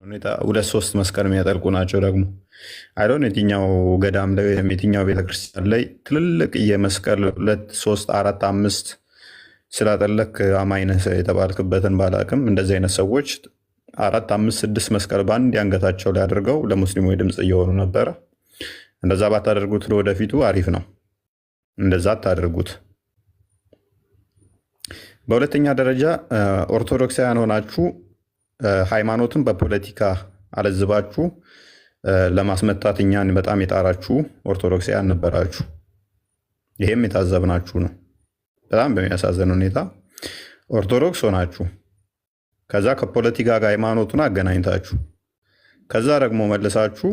ሁኔታ ሁለት ሶስት መስቀል የሚያጠልቁ ናቸው። ደግሞ አይዶን የትኛው ገዳም ላይ ወይም የትኛው ቤተክርስቲያን ላይ ትልልቅ የመስቀል ሁለት ሶስት አራት አምስት ስላጠለክ አማኝ ነህ የተባልክበትን ባላቅም እንደዚህ አይነት ሰዎች አራት አምስት ስድስት መስቀል በአንድ አንገታቸው ላይ አድርገው ለሙስሊሞች ድምፅ እየሆኑ ነበረ። እንደዛ ባታደርጉት ለወደፊቱ አሪፍ ነው። እንደዛ አታደርጉት። በሁለተኛ ደረጃ ኦርቶዶክሳውያን ሆናችሁ ሃይማኖትን በፖለቲካ አለዝባችሁ ለማስመታት እኛን በጣም የጣራችሁ ኦርቶዶክሳውያን ነበራችሁ። ይሄም የታዘብናችሁ ነው። በጣም በሚያሳዝን ሁኔታ ኦርቶዶክስ ሆናችሁ ከዛ ከፖለቲካ ጋር ሃይማኖቱን አገናኝታችሁ ከዛ ደግሞ መልሳችሁ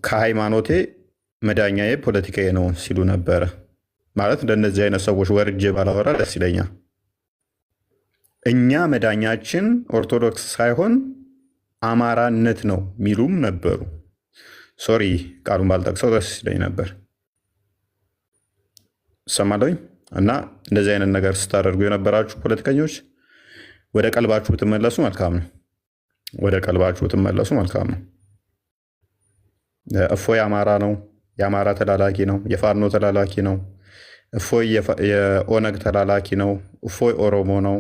ከሃይማኖቴ መዳኛዬ ፖለቲካዬ ነው ሲሉ ነበረ። ማለት እንደነዚህ አይነት ሰዎች ወርጄ ባላወራ ደስ ይለኛል። እኛ መዳኛችን ኦርቶዶክስ ሳይሆን አማራነት ነው የሚሉም ነበሩ። ሶሪ ቃሉን ባልጠቅሰው ደስ ይለኝ ነበር። ሰማለኝ። እና እንደዚህ አይነት ነገር ስታደርጉ የነበራችሁ ፖለቲከኞች ወደ ቀልባችሁ ብትመለሱ መልካም ነው። ወደ ቀልባችሁ ብትመለሱ መልካም ነው። እፎይ አማራ ነው፣ የአማራ ተላላኪ ነው፣ የፋኖ ተላላኪ ነው። እፎይ የኦነግ ተላላኪ ነው። እፎይ ኦሮሞ ነው።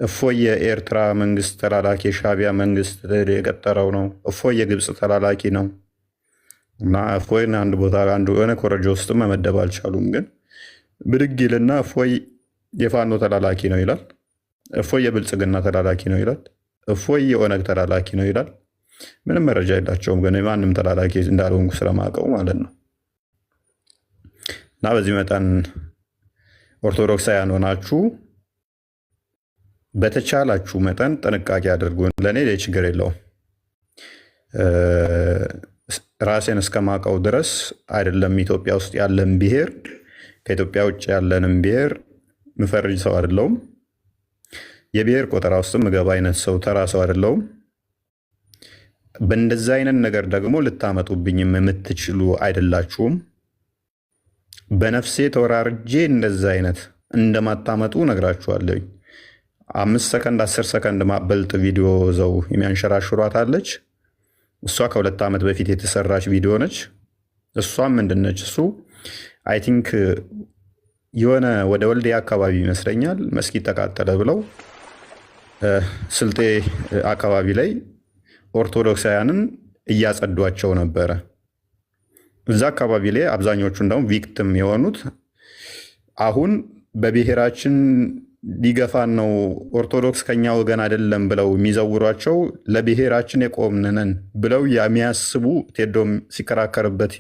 እፎይ የኤርትራ መንግስት ተላላኪ የሻቢያ መንግስት የቀጠረው ነው። እፎይ የግብፅ ተላላኪ ነው። እና እፎይን አንድ ቦታ የሆነ ኮረጆ ውስጥ መመደብ አልቻሉም። ግን ብድግ ይልና እፎይ የፋኖ ተላላኪ ነው ይላል። እፎይ የብልጽግና ተላላኪ ነው ይላል። እፎይ የኦነግ ተላላኪ ነው ይላል። ምንም መረጃ የላቸውም። ግን የማንም ተላላኪ እንዳልሆንኩ ስለማውቀው ማለት ነው። እና በዚህ መጠን ኦርቶዶክሳውያን ሆናችሁ በተቻላችሁ መጠን ጥንቃቄ አድርጉ። ለእኔ ችግር የለውም። ራሴን እስከማውቀው ድረስ አይደለም ኢትዮጵያ ውስጥ ያለን ብሔር ከኢትዮጵያ ውጭ ያለንም ብሔር ምፈርጅ ሰው አይደለውም። የብሔር ቆጠራ ውስጥ ምገባ አይነት ሰው ተራ ሰው አይደለውም። በእንደዛ አይነት ነገር ደግሞ ልታመጡብኝም የምትችሉ አይደላችሁም። በነፍሴ ተወራርጄ እንደዛ አይነት እንደማታመጡ ነግራችኋለሁ። 5 ሰከንድ 10 ሰከንድ ማበልጥ ቪዲዮ ዘው የሚያንሸራሽሯት አለች። እሷ ከ2 ዓመት በፊት የተሰራች ቪዲዮ ነች። እሷም ምንድነች? እሱ አይ ቲንክ የሆነ ወደ ወልዲያ አካባቢ ይመስለኛል መስጊድ ተቃጠለ ብለው ስልጤ አካባቢ ላይ ኦርቶዶክሳውያንን እያጸዷቸው ነበረ። እዛ አካባቢ ላይ አብዛኞቹ እንደውም ቪክቲም የሆኑት አሁን በብሔራችን ሊገፋን ነው ኦርቶዶክስ ከኛ ወገን አይደለም ብለው የሚዘውሯቸው ለብሔራችን የቆምነን ብለው የሚያስቡ ቴዶም ሲከራከርበት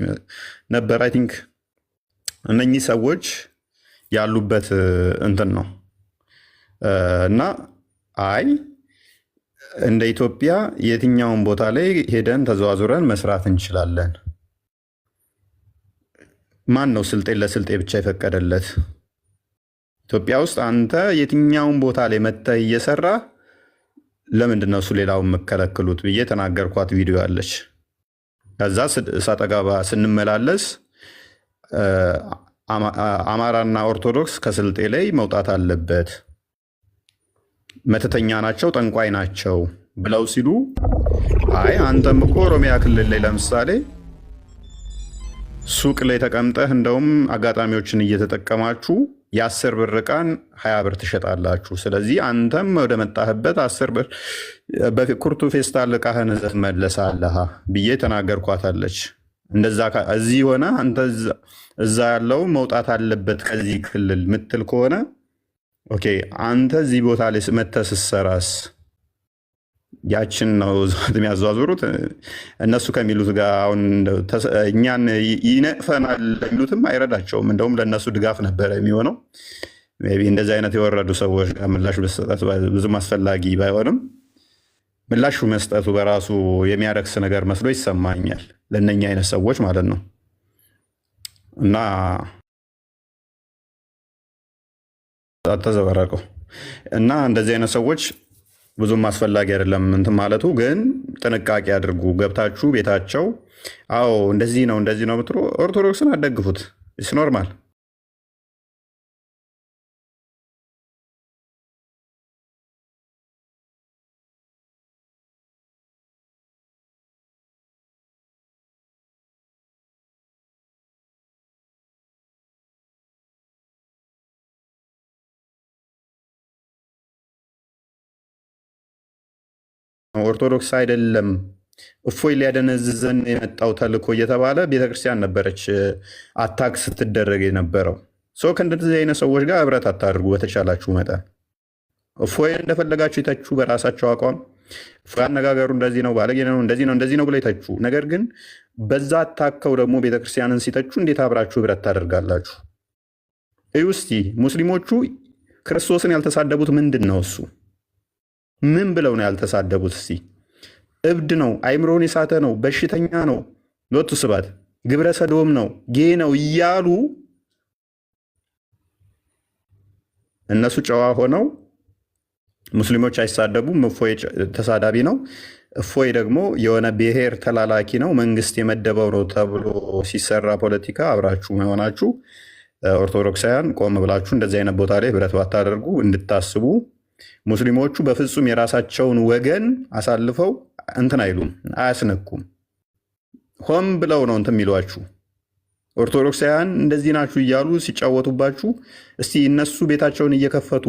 ነበር። አይ ቲንክ እነኚህ ሰዎች ያሉበት እንትን ነው እና አይ እንደ ኢትዮጵያ የትኛውን ቦታ ላይ ሄደን ተዘዋዙረን መስራት እንችላለን። ማን ነው ስልጤ ለስልጤ ብቻ የፈቀደለት? ኢትዮጵያ ውስጥ አንተ የትኛውን ቦታ ላይ መተህ እየሰራ ለምንድን ነው እሱ ሌላውን የምከለክሉት ብዬ ተናገርኳት ቪዲዮ አለች። ከዛ ሳጠጋባ ስንመላለስ አማራና ኦርቶዶክስ ከስልጤ ላይ መውጣት አለበት፣ መተተኛ ናቸው፣ ጠንቋይ ናቸው ብለው ሲሉ አይ አንተም እኮ ኦሮሚያ ክልል ላይ ለምሳሌ ሱቅ ላይ ተቀምጠህ እንደውም አጋጣሚዎችን እየተጠቀማችሁ የ10 ብር ዕቃን 20 ብር ትሸጣላችሁ። ስለዚህ አንተም ወደ መጣህበት 10 ብር በኩርቱ ፌስታል ዕቃህን መለሳለህ ብዬ ተናገርኳታለች። እንደዛ እዚህ ሆነ አንተ እዛ ያለው መውጣት አለበት ከዚህ ክልል ምትል ከሆነ ኦኬ፣ አንተ እዚህ ቦታ ላይ መተህ ስትሰራስ ያችን ነው የሚያዘዋዙሩት። እነሱ ከሚሉት ጋር አሁን እኛን ይነቅፈናል የሚሉትም አይረዳቸውም። እንደውም ለእነሱ ድጋፍ ነበረ የሚሆነው። ሜይ ቢ እንደዚህ አይነት የወረዱ ሰዎች ጋር ምላሽ መስጠት ብዙም አስፈላጊ ባይሆንም ምላሹ መስጠቱ በራሱ የሚያረክስ ነገር መስሎ ይሰማኛል ለእነኛ አይነት ሰዎች ማለት ነው። እና ተዘበረቀው እና እንደዚህ አይነት ሰዎች ብዙም አስፈላጊ አይደለም እንትን ማለቱ። ግን ጥንቃቄ አድርጉ። ገብታችሁ ቤታቸው አዎ እንደዚህ ነው ብትሉ ኦርቶዶክስን አትደግፉት። ኢትስ ኖርማል። ኦርቶዶክስ አይደለም እፎይ ሊያደነዝዘን የመጣው ተልእኮ እየተባለ ቤተክርስቲያን ነበረች አታክ ስትደረግ የነበረው። ሰው ከእንደዚህ አይነት ሰዎች ጋር ህብረት አታድርጉ በተቻላችሁ መጠን። እፎይ እንደፈለጋችሁ ይተቹ በራሳቸው አቋም። እፎይ አነጋገሩ እንደዚህ ነው፣ ባለጌ ነው፣ እንደዚህ ነው ብለው ይተቹ። ነገር ግን በዛ አታከው ደግሞ ቤተክርስቲያንን ሲተቹ እንዴት አብራችሁ ህብረት ታደርጋላችሁ? እዩ እስቲ ሙስሊሞቹ ክርስቶስን ያልተሳደቡት ምንድን ነው? እሱ ምን ብለው ነው ያልተሳደቡት? እስቲ እብድ ነው፣ አይምሮን የሳተ ነው፣ በሽተኛ ነው፣ ሎቱ ስባት ግብረ ሰዶም ነው፣ ጌ ነው እያሉ እነሱ ጨዋ ሆነው ሙስሊሞች አይሳደቡም። እፎይ ተሳዳቢ ነው፣ እፎይ ደግሞ የሆነ ብሔር ተላላኪ ነው፣ መንግስት የመደበው ነው ተብሎ ሲሰራ ፖለቲካ አብራችሁ መሆናችሁ ኦርቶዶክሳውያን ቆም ብላችሁ እንደዚህ አይነት ቦታ ላይ ህብረት ባታደርጉ እንድታስቡ። ሙስሊሞቹ በፍጹም የራሳቸውን ወገን አሳልፈው እንትን አይሉም፣ አያስነኩም። ሆም ብለው ነው እንትን የሚሏችሁ። ኦርቶዶክሳውያን እንደዚህ ናችሁ እያሉ ሲጫወቱባችሁ፣ እስቲ እነሱ ቤታቸውን እየከፈቱ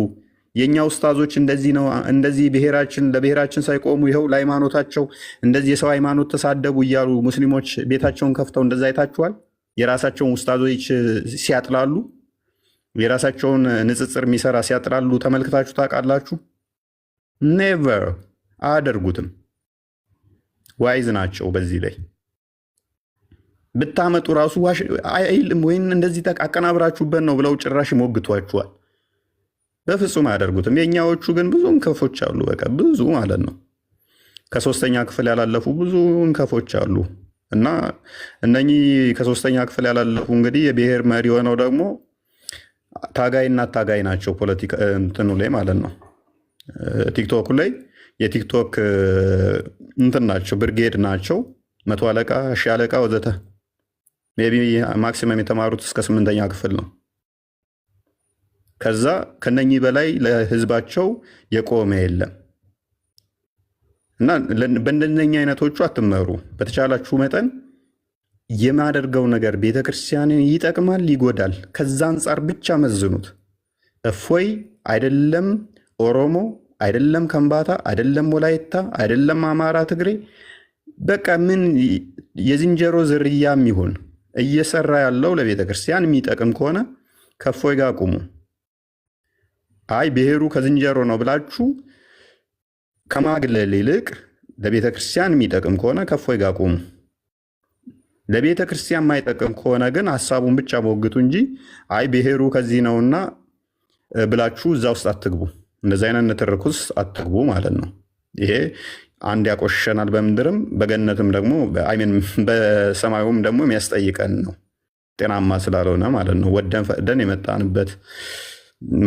የእኛ ኡስታዞች እንደዚህ ነው እንደዚህ ለብሔራችን ሳይቆሙ ይኸው ለሃይማኖታቸው እንደዚህ የሰው ሃይማኖት ተሳደቡ እያሉ ሙስሊሞች ቤታቸውን ከፍተው እንደዛ አይታችኋል? የራሳቸውን ኡስታዞች ሲያጥላሉ፣ የራሳቸውን ንጽጽር የሚሰራ ሲያጥላሉ ተመልክታችሁ ታውቃላችሁ? ኔቨር አያደርጉትም። ዋይዝ ናቸው። በዚህ ላይ ብታመጡ ራሱ አይልም ወይም እንደዚህ አቀናብራችሁበት ነው ብለው ጭራሽ ሞግቷችኋል። በፍጹም አያደርጉትም። የእኛዎቹ ግን ብዙ እንከፎች አሉ። በቃ ብዙ ማለት ነው። ከሶስተኛ ክፍል ያላለፉ ብዙ እንከፎች አሉ። እና እነኚህ ከሶስተኛ ክፍል ያላለፉ እንግዲህ የብሔር መሪ ሆነው ደግሞ ታጋይና ታጋይ ናቸው። ፖለቲካ እንትኑ ላይ ማለት ነው። ቲክቶክ ላይ የቲክቶክ እንትን ናቸው፣ ብርጌድ ናቸው። 100 አለቃ፣ 1000 አለቃ ወዘተ። ሜይ ቢ ማክሲመም የተማሩት እስከ 8ኛ ክፍል ነው። ከዛ ከነኚህ በላይ ለህዝባቸው የቆመ የለም። እና በእንደነኛ አይነቶቹ አትመሩ። በተቻላችሁ መጠን የማደርገው ነገር ቤተክርስቲያንን ይጠቅማል ይጎዳል፣ ከዛ አንጻር ብቻ መዝኑት። እፎይ አይደለም ኦሮሞ አይደለም ከምባታ አይደለም ወላይታ አይደለም አማራ ትግሬ፣ በቃ ምን የዝንጀሮ ዝርያም ይሁን እየሰራ ያለው ለቤተክርስቲያን የሚጠቅም ከሆነ ከእፎይ ጋር ቁሙ። አይ ብሔሩ ከዝንጀሮ ነው ብላችሁ ከማግለል ይልቅ ለቤተ ክርስቲያን የሚጠቅም ከሆነ ከእፎይ ጋር ቁሙ። ለቤተ ክርስቲያን የማይጠቅም ከሆነ ግን ሀሳቡን ብቻ ሞግቱ እንጂ አይ ብሔሩ ከዚህ ነውና ብላችሁ እዛ ውስጥ አትግቡ። እንደዚህ አይነት ንትርክ ውስጥ አትግቡ ማለት ነው። ይሄ አንድ ያቆሸናል፣ በምድርም በገነትም ደግሞ በሰማዩም ደግሞ የሚያስጠይቀን ነው፣ ጤናማ ስላልሆነ ማለት ነው። ወደን ፈቅደን የመጣንበት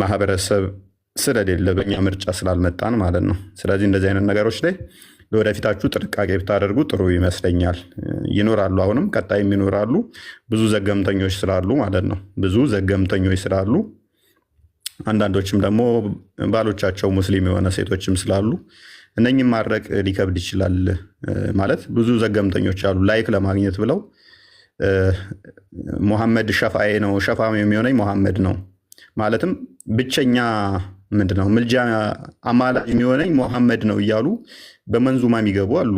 ማህበረሰብ ስለሌለ በእኛ ምርጫ ስላልመጣን ማለት ነው። ስለዚህ እንደዚህ አይነት ነገሮች ላይ ለወደፊታችሁ ጥንቃቄ ብታደርጉ ጥሩ ይመስለኛል። ይኖራሉ፣ አሁንም ቀጣይም ይኖራሉ፣ ብዙ ዘገምተኞች ስላሉ ማለት ነው። ብዙ ዘገምተኞች ስላሉ አንዳንዶችም ደግሞ ባሎቻቸው ሙስሊም የሆነ ሴቶችም ስላሉ እነኝም ማድረቅ ሊከብድ ይችላል። ማለት ብዙ ዘገምተኞች አሉ። ላይክ ለማግኘት ብለው ሙሐመድ ሸፋዬ ነው፣ ሸፋም የሚሆነኝ ሙሐመድ ነው ማለትም ብቸኛ ምንድነው ምልጃ አማላጅ የሚሆነኝ ሙሐመድ ነው እያሉ በመንዙማ የሚገቡ አሉ።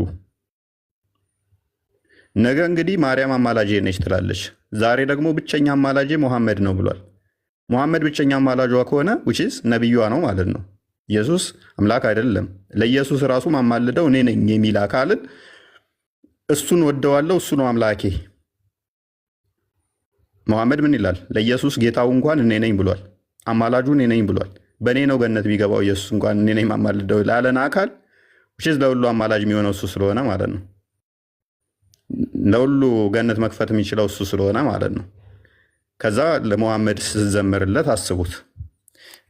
ነገ እንግዲህ ማርያም አማላጄ ነች ትላለች። ዛሬ ደግሞ ብቸኛ አማላጄ ሙሐመድ ነው ብሏል። ሙሐመድ ብቸኛ አማላጇ ከሆነ ውችስ ነቢዩዋ ነው ማለት ነው። ኢየሱስ አምላክ አይደለም። ለኢየሱስ ራሱ ማማልደው እኔ ነኝ የሚል አካልን እሱን ወደዋለው፣ እሱ ነው አምላኬ። ሙሐመድ ምን ይላል? ለኢየሱስ ጌታው እንኳን እኔ ነኝ ብሏል። አማላጁ እኔ ነኝ ብሏል። በእኔ ነው ገነት የሚገባው ኢየሱስ እንኳን እኔ ነኝ ማማልደው ላለን አካል ውችስ ለሁሉ አማላጅ የሚሆነው እሱ ስለሆነ ማለት ነው። ለሁሉ ገነት መክፈት የሚችለው እሱ ስለሆነ ማለት ነው። ከዛ ለሙሐመድ ስትዘምርለት አስቡት።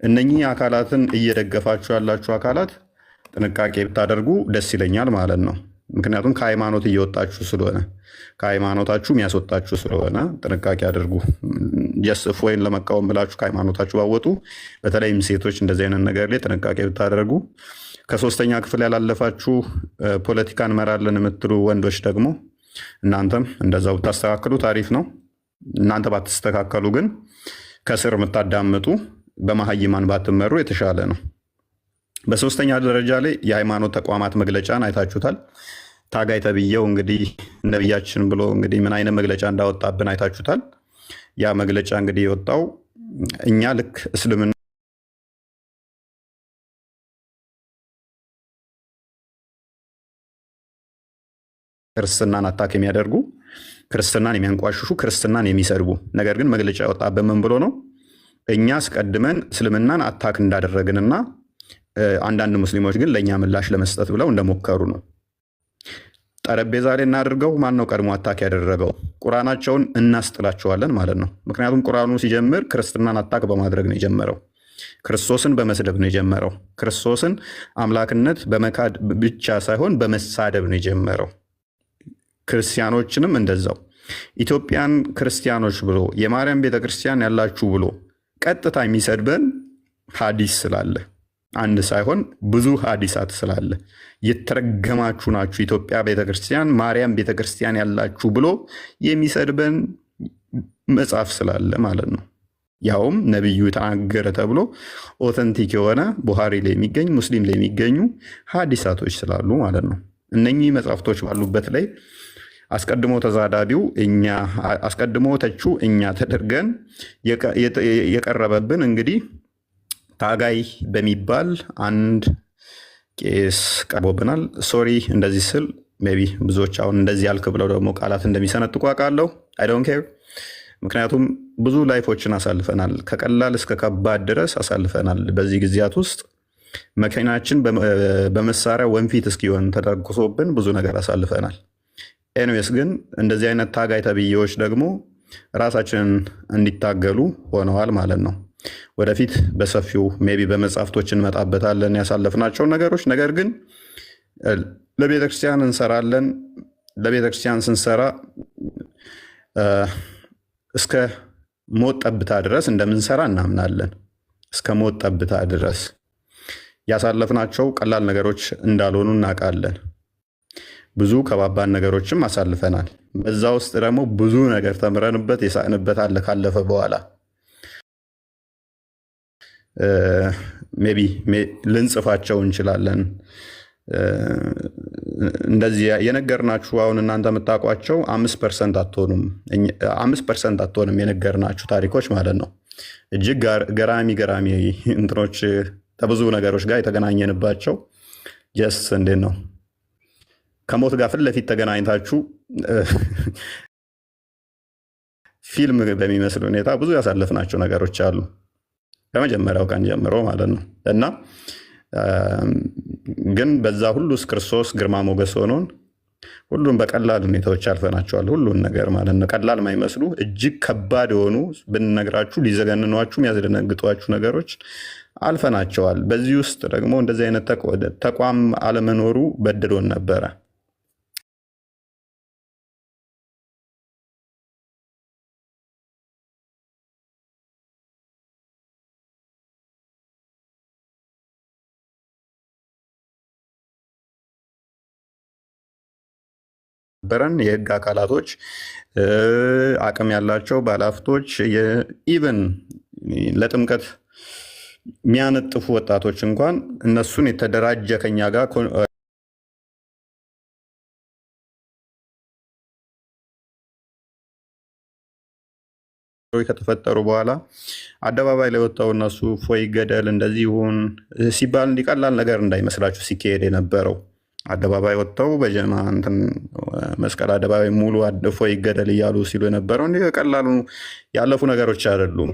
እነኚህ አካላትን እየደገፋችሁ ያላችሁ አካላት ጥንቃቄ ብታደርጉ ደስ ይለኛል ማለት ነው። ምክንያቱም ከሃይማኖት እየወጣችሁ ስለሆነ፣ ከሃይማኖታችሁ የሚያስወጣችሁ ስለሆነ ጥንቃቄ አድርጉ። እፎይን ለመቃወም ብላችሁ ከሃይማኖታችሁ ባወጡ፣ በተለይም ሴቶች እንደዚህ አይነት ነገር ላይ ጥንቃቄ ብታደርጉ፣ ከሶስተኛ ክፍል ያላለፋችሁ ፖለቲካ እንመራለን የምትሉ ወንዶች ደግሞ እናንተም እንደዛው ብታስተካክሉ ታሪፍ ነው። እናንተ ባትስተካከሉ ግን ከስር የምታዳምጡ በመሀይማን ባትመሩ የተሻለ ነው። በሶስተኛ ደረጃ ላይ የሃይማኖት ተቋማት መግለጫን አይታችሁታል። ታጋይ ተብዬው እንግዲህ ነቢያችን ብሎ እንግዲህ ምን አይነት መግለጫ እንዳወጣብን አይታችሁታል። ያ መግለጫ እንግዲህ የወጣው እኛ ልክ እስልምና ክርስትናን አታክ የሚያደርጉ ክርስትናን የሚያንቋሽሹ ክርስትናን የሚሰድቡ ነገር ግን መግለጫ ያወጣበት ምን ብሎ ነው? እኛ አስቀድመን እስልምናን አታክ እንዳደረግንና አንዳንድ ሙስሊሞች ግን ለእኛ ምላሽ ለመስጠት ብለው እንደሞከሩ ነው። ጠረጴዛ ላይ እናድርገው። ማን ነው ቀድሞ አታክ ያደረገው? ቁርአናቸውን እናስጥላቸዋለን ማለት ነው። ምክንያቱም ቁርአኑ ሲጀምር ክርስትናን አታክ በማድረግ ነው የጀመረው። ክርስቶስን በመስደብ ነው የጀመረው። ክርስቶስን አምላክነት በመካድ ብቻ ሳይሆን በመሳደብ ነው የጀመረው። ክርስቲያኖችንም እንደዛው ኢትዮጵያን ክርስቲያኖች ብሎ የማርያም ቤተክርስቲያን ያላችሁ ብሎ ቀጥታ የሚሰድበን ሀዲስ ስላለ አንድ ሳይሆን ብዙ ሀዲሳት ስላለ የተረገማችሁ ናችሁ ኢትዮጵያ ቤተክርስቲያን ማርያም ቤተክርስቲያን ያላችሁ ብሎ የሚሰድበን መጽሐፍ ስላለ ማለት ነው። ያውም ነቢዩ ተናገረ ተብሎ ኦተንቲክ የሆነ ቡሃሪ ላይ የሚገኝ ሙስሊም ላይ የሚገኙ ሀዲሳቶች ስላሉ ማለት ነው። እነኚህ መጽሐፍቶች ባሉበት ላይ አስቀድሞ ተዛዳቢው እኛ አስቀድሞ ተቹ እኛ ተደርገን የቀረበብን እንግዲህ ታጋይ በሚባል አንድ ቄስ ቀርቦብናል። ሶሪ እንደዚህ ስል ሜይ ቢ ብዙዎች አሁን እንደዚህ ያልክ ብለው ደግሞ ቃላት እንደሚሰነጥቁ አውቃለሁ። አይ ዶንት ኬር። ምክንያቱም ብዙ ላይፎችን አሳልፈናል፣ ከቀላል እስከ ከባድ ድረስ አሳልፈናል። በዚህ ጊዜያት ውስጥ መኪናችን በመሳሪያ ወንፊት እስኪሆን ተተኩሶብን ብዙ ነገር አሳልፈናል። ኤንዌስ ግን እንደዚህ አይነት ታጋይ ተብዬዎች ደግሞ ራሳችንን እንዲታገሉ ሆነዋል ማለት ነው። ወደፊት በሰፊው ሜይ ቢ በመጽሐፍቶች እንመጣበታለን ያሳለፍናቸውን ነገሮች። ነገር ግን ለቤተክርስቲያን እንሰራለን። ለቤተክርስቲያን ስንሰራ እስከ ሞት ጠብታ ድረስ እንደምንሰራ እናምናለን። እስከ ሞት ጠብታ ድረስ ያሳለፍናቸው ቀላል ነገሮች እንዳልሆኑ እናውቃለን። ብዙ ከባባድ ነገሮችም አሳልፈናል። በዛ ውስጥ ደግሞ ብዙ ነገር ተምረንበት የሳቅንበት አለ ካለፈ በኋላ ሜይ ቢ ልንጽፋቸው እንችላለን። እንደዚህ የነገርናችሁ አሁን እናንተ የምታውቋቸው 5% አትሆኑም። 5% አትሆንም የነገርናችሁ ታሪኮች ማለት ነው። እጅግ ገራሚ እንትኖች ከብዙ ነገሮች ጋር የተገናኘንባቸው ጀስ እንዴት ነው ከሞት ጋር ፊት ለፊት ተገናኝታችሁ ፊልም በሚመስል ሁኔታ ብዙ ያሳለፍናቸው ነገሮች አሉ ከመጀመሪያው ቀን ጀምሮ ማለት ነው። እና ግን በዛ ሁሉ ውስጥ ክርስቶስ ግርማ ሞገስ ሆኖን ሁሉም በቀላል ሁኔታዎች አልፈናቸዋል። ሁሉን ነገር ማለት ነው ቀላል ማይመስሉ እጅግ ከባድ የሆኑ ብንነግራችሁ ሊዘገንኗችሁ የሚያስደነግጧችሁ ነገሮች አልፈናቸዋል። በዚህ ውስጥ ደግሞ እንደዚህ አይነት ተቋም አለመኖሩ በድሎን ነበረ። በረን የህግ አካላቶች አቅም ያላቸው ባለሀብቶች ኢቨን ለጥምቀት የሚያነጥፉ ወጣቶች እንኳን እነሱን የተደራጀ ከኛ ጋር ከተፈጠሩ በኋላ አደባባይ ላይ ወጣው እነሱ ፎይ ገደል እንደዚህ ይሁን ሲባል እንዲቀላል ነገር እንዳይመስላችሁ ሲካሄድ የነበረው አደባባይ ወጥተው በጀማ እንትን መስቀል አደባባይ ሙሉ አድፎ ይገደል እያሉ ሲሉ የነበረው እንዲህ ቀላሉ ያለፉ ነገሮች አይደሉም።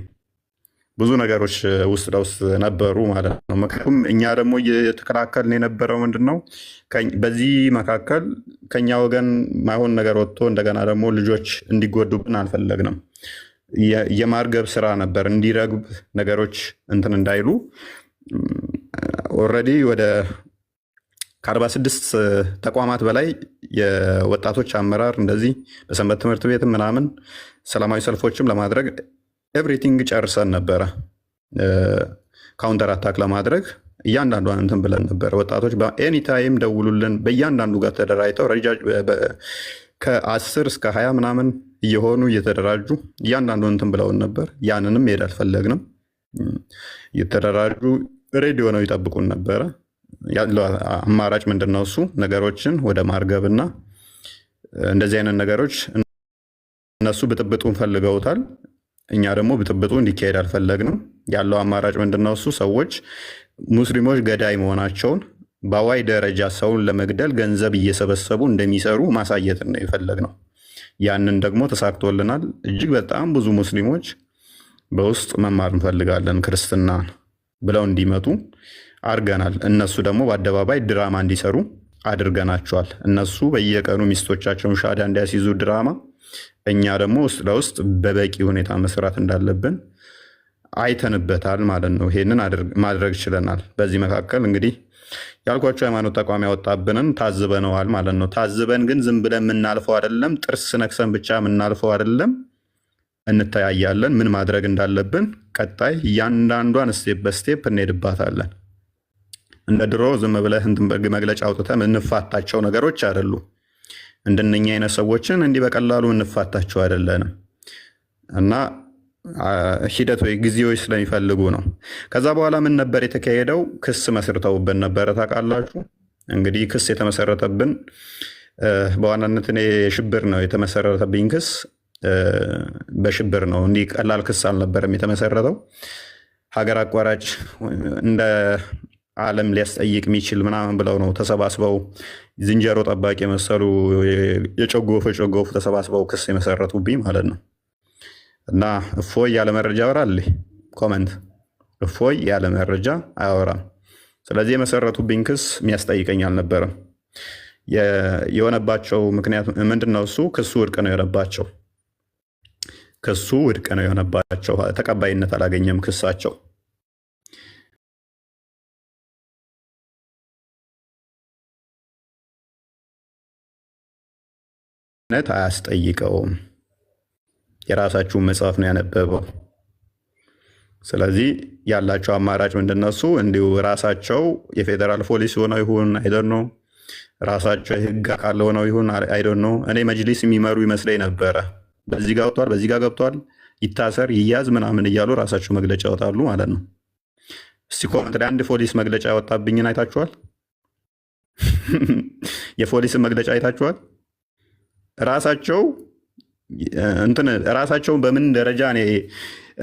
ብዙ ነገሮች ውስጥ ለውስጥ ነበሩ ማለት ነው። ምክንያቱም እኛ ደግሞ እየተከላከልን የነበረው ምንድን ነው? በዚህ መካከል ከኛ ወገን ማይሆን ነገር ወጥቶ እንደገና ደግሞ ልጆች እንዲጎዱብን አልፈለግንም። የማርገብ ስራ ነበር፣ እንዲረግብ ነገሮች እንትን እንዳይሉ ኦልሬዲ ወደ ከ46 ተቋማት በላይ የወጣቶች አመራር እንደዚህ በሰንበት ትምህርት ቤት ምናምን ሰላማዊ ሰልፎችም ለማድረግ ኤቭሪቲንግ ጨርሰን ነበረ። ካውንተር አታክ ለማድረግ እያንዳንዷን እንትን ብለን ነበረ። ወጣቶች በኤኒታይም ደውሉልን። በእያንዳንዱ ጋር ተደራጅተው ከ10 እስከ 20 ምናምን እየሆኑ እየተደራጁ እያንዳንዱ እንትን ብለውን ነበር። ያንንም መሄድ አልፈለግንም። እየተደራጁ ሬዲዮ ነው ይጠብቁን ነበረ። ያለው አማራጭ ምንድን ነው? እሱ ነገሮችን ወደ ማርገብና እንደዚህ አይነት ነገሮች እነሱ ብጥብጡን ፈልገውታል። እኛ ደግሞ ብጥብጡ እንዲካሄድ አልፈለግንም። ያለው አማራጭ ምንድን ነው? እሱ ሰዎች ሙስሊሞች ገዳይ መሆናቸውን በአዋይ ደረጃ ሰውን ለመግደል ገንዘብ እየሰበሰቡ እንደሚሰሩ ማሳየትን ነው የፈለግነው። ያንን ደግሞ ተሳክቶልናል። እጅግ በጣም ብዙ ሙስሊሞች በውስጥ መማር እንፈልጋለን ክርስትና ብለው እንዲመጡ አድርገናል። እነሱ ደግሞ በአደባባይ ድራማ እንዲሰሩ አድርገናቸዋል። እነሱ በየቀኑ ሚስቶቻቸውን ሻዳ እንዲያስይዙ ድራማ፣ እኛ ደግሞ ውስጥ ለውስጥ በበቂ ሁኔታ መስራት እንዳለብን አይተንበታል ማለት ነው። ይሄንን ማድረግ ችለናል። በዚህ መካከል እንግዲህ ያልኳቸው ሃይማኖት ተቋም ያወጣብንን ታዝበነዋል ማለት ነው። ታዝበን ግን ዝም ብለን የምናልፈው አይደለም። ጥርስ ነክሰን ብቻ የምናልፈው አይደለም። እንተያያለን። ምን ማድረግ እንዳለብን ቀጣይ እያንዳንዷን ስቴፕ በስቴፕ እንሄድባታለን። እንደ ድሮ ዝም ብለህ መግለጫ አውጥተህ የምንፋታቸው ነገሮች አይደሉ። እንደነኛ አይነት ሰዎችን እንዲህ በቀላሉ እንፋታቸው አይደለንም እና ሂደት ወይ ጊዜዎች ስለሚፈልጉ ነው። ከዛ በኋላ ምን ነበር የተካሄደው? ክስ መስርተውብን ነበረ። ታውቃላችሁ እንግዲህ ክስ የተመሰረተብን በዋናነት እኔ ሽብር ነው የተመሰረተብኝ ክስ በሽብር ነው። እንዲህ ቀላል ክስ አልነበረም የተመሰረተው። ሀገር አቋራጭ እንደ ዓለም ሊያስጠይቅ የሚችል ምናምን ብለው ነው ተሰባስበው ዝንጀሮ ጠባቂ የመሰሉ የጨጎፉ ተሰባስበው ክስ የመሰረቱብኝ ማለት ነው። እና እፎይ ያለ መረጃ ያወራል። ኮመንት እፎይ ያለ መረጃ አያወራም። ስለዚህ የመሰረቱብኝ ክስ የሚያስጠይቀኝ አልነበረም። የሆነባቸው ምክንያት ምንድነው? እሱ ክሱ ውድቅ ነው የሆነባቸው። ክሱ ውድቅ ነው የሆነባቸው። ተቀባይነት አላገኘም ክሳቸው። አያስጠይቀውም። የራሳችሁን መጽሐፍ ነው ያነበበው። ስለዚህ ያላቸው አማራጭ ምንድነው? እሱ እንዲሁ ራሳቸው የፌዴራል ፖሊስ ሆነው ይሁን አይደን ነው፣ ራሳቸው የህግ አካል ሆነው ይሁን አይደን ነው። እኔ መጅሊስ የሚመሩ ይመስለኝ ነበረ። በዚህ ጋር ወጥቷል፣ በዚህ ጋር ገብቷል፣ ይታሰር ይያዝ ምናምን እያሉ ራሳቸው መግለጫ ያወጣሉ ማለት ነው። እስቲ ኮመንት ላይ አንድ ፖሊስ መግለጫ ያወጣብኝን አይታችኋል? የፖሊስን መግለጫ አይታችኋል? ራሳቸውን በምን ደረጃ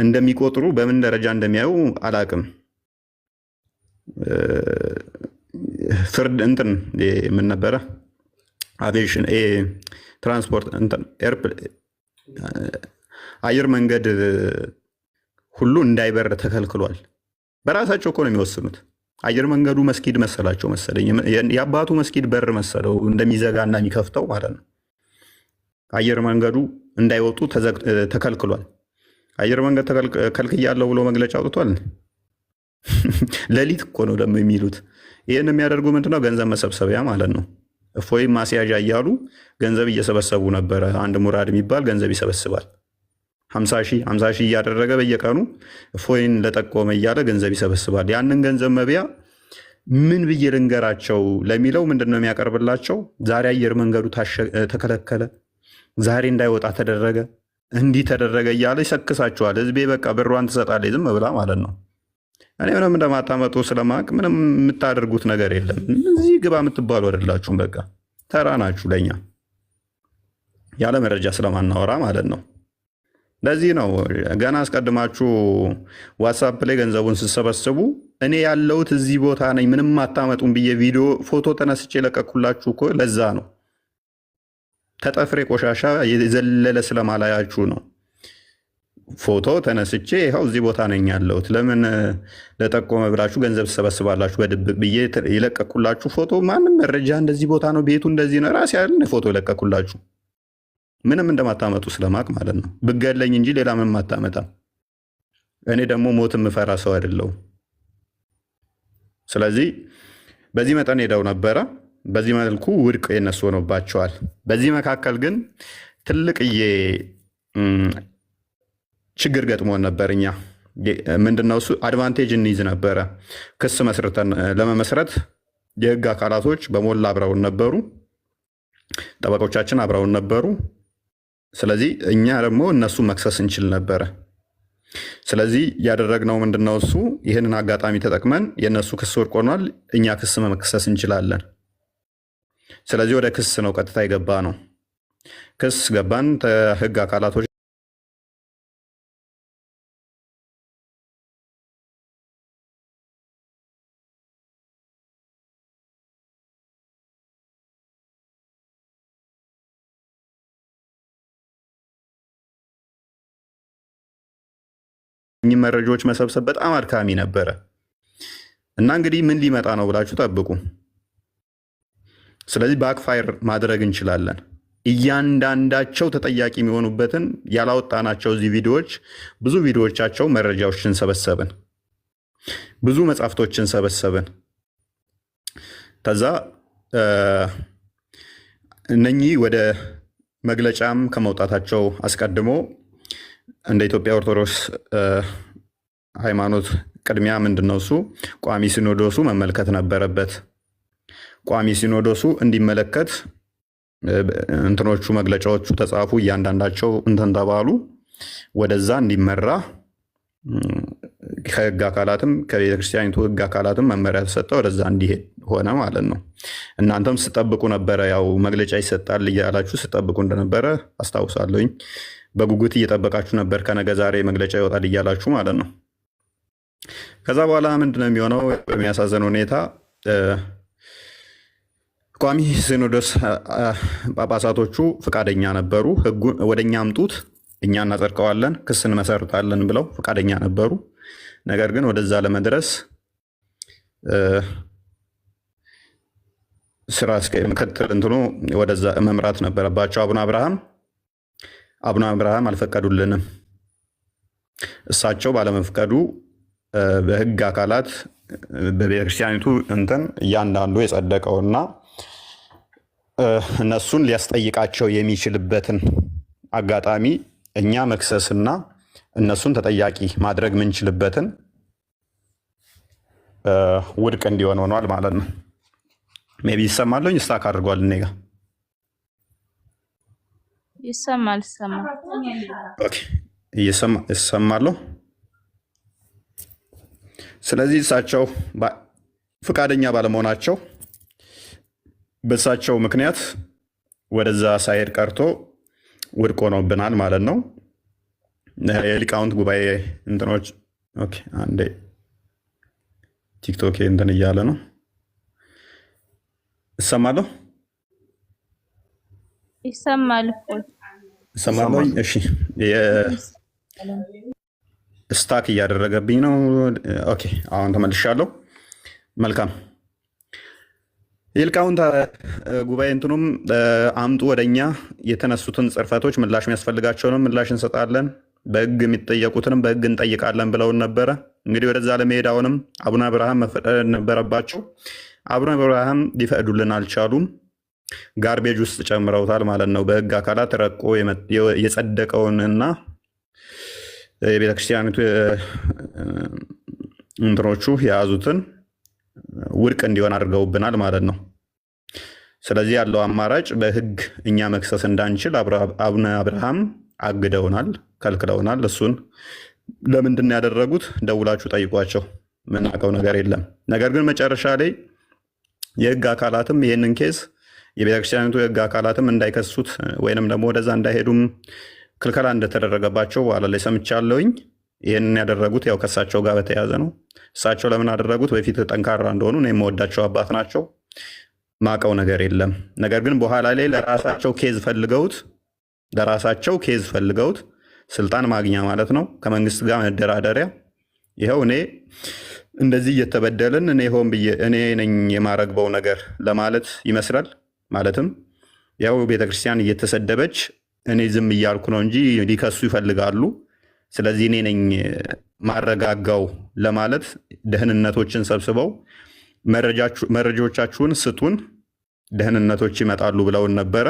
እንደሚቆጥሩ በምን ደረጃ እንደሚያዩ አላቅም። ፍርድ ምን ነበረ አቪዬሽን ትራንስፖርት አየር መንገድ ሁሉ እንዳይበር ተከልክሏል። በራሳቸው እኮ ነው የሚወስኑት። አየር መንገዱ መስጊድ መሰላቸው መሰለኝ፣ የአባቱ መስጊድ በር መሰለው እንደሚዘጋና የሚከፍተው ማለት ነው። አየር መንገዱ እንዳይወጡ ተከልክሏል። አየር መንገድ ከልክያለሁ ብሎ መግለጫ አውጥቷል። ሌሊት እኮ ነው ደግሞ የሚሉት። ይህን የሚያደርጉ ምንድነው? ገንዘብ መሰብሰቢያ ማለት ነው። እፎይም ማስያዣ እያሉ ገንዘብ እየሰበሰቡ ነበረ። አንድ ሙራድ የሚባል ገንዘብ ይሰበስባል። 50 ሺህ እያደረገ በየቀኑ እፎይን ለጠቆመ እያለ ገንዘብ ይሰበስባል። ያንን ገንዘብ መቢያ ምን ብዬ ልንገራቸው ለሚለው ምንድነው የሚያቀርብላቸው? ዛሬ አየር መንገዱ ተከለከለ፣ ዛሬ እንዳይወጣ ተደረገ፣ እንዲህ ተደረገ እያለ ይሰክሳቸዋል። ህዝቤ በቃ ብሯን ትሰጣለች ዝም ብላ ማለት ነው። እኔ ምንም እንደማታመጡ ስለማቅ ምንም የምታደርጉት ነገር የለም። እዚህ ግባ የምትባሉ አይደላችሁም። በቃ ተራ ናችሁ ለኛ ያለ መረጃ ስለማናወራ ማለት ነው። ለዚህ ነው ገና አስቀድማችሁ ዋትሳፕ ላይ ገንዘቡን ስትሰበስቡ እኔ ያለሁት እዚህ ቦታ ነኝ ምንም አታመጡም ብዬ ቪዲዮ ፎቶ ተነስቼ ለቀኩላችሁ እኮ ለዛ ነው። ተጠፍሬ ቆሻሻ የዘለለ ስለማላያችሁ ነው። ፎቶ ተነስቼ ይኸው እዚህ ቦታ ነኝ ያለሁት። ለምን ለጠቆመ ብላችሁ ገንዘብ ትሰበስባላችሁ? በድብቅ ብዬ የለቀኩላችሁ ፎቶ ማንም መረጃ እንደዚህ ቦታ ነው ቤቱ እንደዚህ ነው ራሴ ያለ ፎቶ የለቀኩላችሁ ምንም እንደማታመጡ ስለማቅ ማለት ነው። ብገለኝ እንጂ ሌላ ምንም አታመጣም። እኔ ደግሞ ሞት የምፈራ ሰው አይደለሁም። ስለዚህ በዚህ መጠን ሄደው ነበረ። በዚህ መልኩ ውድቅ የነሱ ሆኖባቸዋል። በዚህ መካከል ግን ትልቅዬ ችግር ገጥሞን ነበር። እኛ ምንድነው እሱ አድቫንቴጅ እንይዝ ነበረ። ክስ መስርተን ለመመስረት የህግ አካላቶች በሞላ አብረውን ነበሩ። ጠበቆቻችን አብረውን ነበሩ። ስለዚህ እኛ ደግሞ እነሱ መክሰስ እንችል ነበረ። ስለዚህ ያደረግነው ምንድነው? እሱ ይህንን አጋጣሚ ተጠቅመን የእነሱ ክስ ወድቆ ሆኗል፣ እኛ ክስ መክሰስ እንችላለን። ስለዚህ ወደ ክስ ነው ቀጥታ የገባ ነው። ክስ ገባን። ህግ አካላቶች መረጃዎች መሰብሰብ በጣም አድካሚ ነበረ እና እንግዲህ ምን ሊመጣ ነው ብላችሁ ጠብቁ። ስለዚህ ባክፋየር ማድረግ እንችላለን። እያንዳንዳቸው ተጠያቂ የሚሆኑበትን ያላወጣናቸው እዚህ ቪዲዮዎች፣ ብዙ ቪዲዮዎቻቸው መረጃዎችን ሰበሰብን፣ ብዙ መጽሐፍቶችን ሰበሰብን። ከዛ እነኚህ ወደ መግለጫም ከመውጣታቸው አስቀድሞ እንደ ኢትዮጵያ ኦርቶዶክስ ሃይማኖት ቅድሚያ ምንድነው እሱ ቋሚ ሲኖዶሱ መመልከት ነበረበት። ቋሚ ሲኖዶሱ እንዲመለከት እንትኖቹ መግለጫዎቹ ተጻፉ፣ እያንዳንዳቸው እንትን ተባሉ፣ ወደዛ እንዲመራ ከህግ አካላትም ከቤተክርስቲያኒቱ ህግ አካላትም መመሪያ ተሰጠ፣ ወደዛ እንዲሄድ ሆነ ማለት ነው። እናንተም ስጠብቁ ነበረ፣ ያው መግለጫ ይሰጣል እያላችሁ ስጠብቁ እንደነበረ አስታውሳለሁኝ። በጉጉት እየጠበቃችሁ ነበር፣ ከነገ ዛሬ መግለጫ ይወጣል እያላችሁ ማለት ነው። ከዛ በኋላ ምንድነው የሚሆነው? በሚያሳዝን ሁኔታ ቋሚ ሲኖዶስ ጳጳሳቶቹ ፈቃደኛ ነበሩ። ህጉን ወደኛ አምጡት፣ እኛ እናጸድቀዋለን፣ ክስ እንመሰርታለን ብለው ፈቃደኛ ነበሩ። ነገር ግን ወደዛ ለመድረስ ስራ ምክትል እንትኑ ወደዛ መምራት ነበረባቸው። አቡነ አብርሃም አልፈቀዱልንም። እሳቸው ባለመፍቀዱ በህግ አካላት በቤተክርስቲያኒቱ እንትን እያንዳንዱ የጸደቀውና እነሱን ሊያስጠይቃቸው የሚችልበትን አጋጣሚ እኛ መክሰስና እነሱን ተጠያቂ ማድረግ ምንችልበትን ውድቅ እንዲሆን ሆኗል ማለት ነው። ሜቢ ይሰማለኝ ስታክ አድርጓል እኔ ጋ ይሰማል። ኦኬ ይሰማለሁ። ስለዚህ እሳቸው ፈቃደኛ ባለመሆናቸው በእሳቸው ምክንያት ወደዛ ሳይሄድ ቀርቶ ውድቅ ሆኖብናል ማለት ነው። የሊቃውንት ጉባኤ እንትኖች ኦኬ፣ አንዴ ቲክቶክ እንትን እያለ ነው። እሰማለሁ ይሰማለሁ። እሺ ስታክ እያደረገብኝ ነው። ኦኬ አሁን ተመልሻለሁ። መልካም የሊቃውንት ጉባኤ እንትኑም አምጡ ወደኛ የተነሱትን ጽርፈቶች ምላሽ የሚያስፈልጋቸውንም ምላሽ እንሰጣለን፣ በህግ የሚጠየቁትንም በህግ እንጠይቃለን ብለውን ነበረ። እንግዲህ ወደዛ ለመሄድ አሁንም አቡነ አብርሃም መፈቀድ ነበረባቸው። አቡነ አብርሃም ሊፈቅዱልን አልቻሉም። ጋርቤጅ ውስጥ ጨምረውታል ማለት ነው። በህግ አካላት ረቆ የጸደቀውንና የቤተክርስቲያኒቱ እንትኖቹ የያዙትን ውድቅ እንዲሆን አድርገውብናል ማለት ነው። ስለዚህ ያለው አማራጭ በህግ እኛ መክሰስ እንዳንችል አቡነ አብርሃም አግደውናል፣ ከልክለውናል። እሱን ለምንድን ያደረጉት ደውላችሁ ጠይቋቸው፣ ምናውቀው ነገር የለም። ነገር ግን መጨረሻ ላይ የህግ አካላትም ይህንን ኬስ የቤተክርስቲያኒቱ የህግ አካላትም እንዳይከሱት ወይንም ደግሞ ወደዛ እንዳይሄዱም ክልከላ እንደተደረገባቸው በኋላ ላይ ሰምቻለሁኝ። ይህንን ያደረጉት ያው ከእሳቸው ጋር በተያያዘ ነው። እሳቸው ለምን አደረጉት? በፊት ጠንካራ እንደሆኑ እኔ የምወዳቸው አባት ናቸው። ማቀው ነገር የለም። ነገር ግን በኋላ ላይ ለራሳቸው ኬዝ ፈልገውት ስልጣን ማግኛ ማለት ነው፣ ከመንግስት ጋር መደራደሪያ። ይኸው እኔ እንደዚህ እየተበደልን እኔ ሆን ብዬ እኔ ነኝ የማረግበው ነገር ለማለት ይመስላል። ማለትም ያው ቤተክርስቲያን እየተሰደበች እኔ ዝም እያልኩ ነው እንጂ ሊከሱ ይፈልጋሉ። ስለዚህ እኔ ነኝ ማረጋጋው ለማለት ደህንነቶችን ሰብስበው መረጃዎቻችሁን ስጡን፣ ደህንነቶች ይመጣሉ ብለውን ነበረ።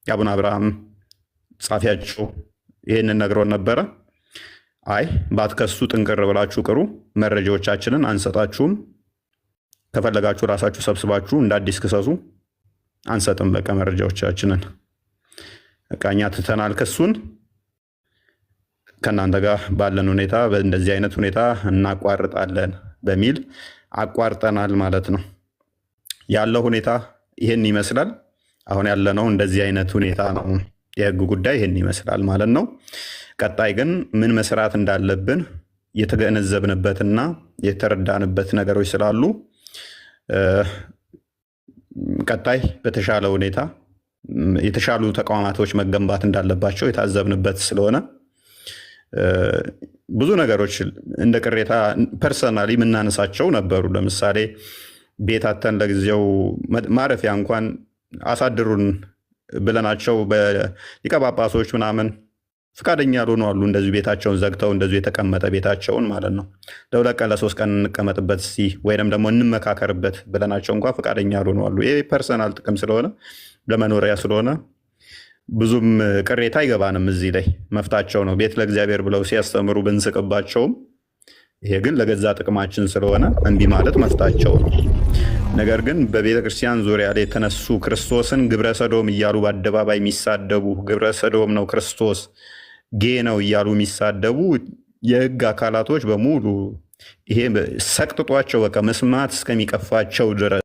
የአቡነ አብርሃም ጻፊያቸው ይህንን ነግሮን ነበረ። አይ ባትከሱ ጥንቅር ብላችሁ ቅሩ፣ መረጃዎቻችንን አንሰጣችሁም፣ ከፈለጋችሁ ራሳችሁ ሰብስባችሁ እንደ አዲስ ክሰሱ፣ አንሰጥም በቃ መረጃዎቻችንን እቃኛ ትተናል ክሱን። ከእናንተ ጋር ባለን ሁኔታ በእንደዚህ አይነት ሁኔታ እናቋርጣለን በሚል አቋርጠናል ማለት ነው። ያለው ሁኔታ ይህን ይመስላል። አሁን ያለነው እንደዚህ አይነት ሁኔታ ነው። የህግ ጉዳይ ይህን ይመስላል ማለት ነው። ቀጣይ ግን ምን መስራት እንዳለብን የተገነዘብንበትና የተረዳንበት ነገሮች ስላሉ ቀጣይ በተሻለ ሁኔታ የተሻሉ ተቋማቶች መገንባት እንዳለባቸው የታዘብንበት ስለሆነ ብዙ ነገሮች እንደ ቅሬታ ፐርሰናሊ የምናነሳቸው ነበሩ። ለምሳሌ ቤታተን ለጊዜው ማረፊያ እንኳን አሳድሩን ብለናቸው በሊቀ ጳጳሶች ምናምን ፍቃደኛ ያልሆኑ አሉ። እንደዚሁ ቤታቸውን ዘግተው እንደዚሁ የተቀመጠ ቤታቸውን ማለት ነው ለ2 ቀን ለ3 ቀን እንቀመጥበት እስቲ ወይም ደግሞ እንመካከርበት ብለናቸው እንኳ ፍቃደኛ ያልሆኑ አሉ። ይሄ ፐርሰናል ጥቅም ስለሆነ ለመኖሪያ ስለሆነ ብዙም ቅሬታ አይገባንም። እዚህ ላይ መፍታቸው ነው። ቤት ለእግዚአብሔር ብለው ሲያስተምሩ ብንስቅባቸውም ይሄ ግን ለገዛ ጥቅማችን ስለሆነ እንዲህ ማለት መፍታቸው ነው። ነገር ግን በቤተ ክርስቲያን ዙሪያ ላይ የተነሱ ክርስቶስን ግብረ ሰዶም እያሉ በአደባባይ የሚሳደቡ ግብረ ሰዶም ነው ክርስቶስ ጌ ነው እያሉ የሚሳደቡ የህግ አካላቶች በሙሉ ይሄ ሰቅጥጧቸው በቃ መስማት እስከሚቀፋቸው ድረስ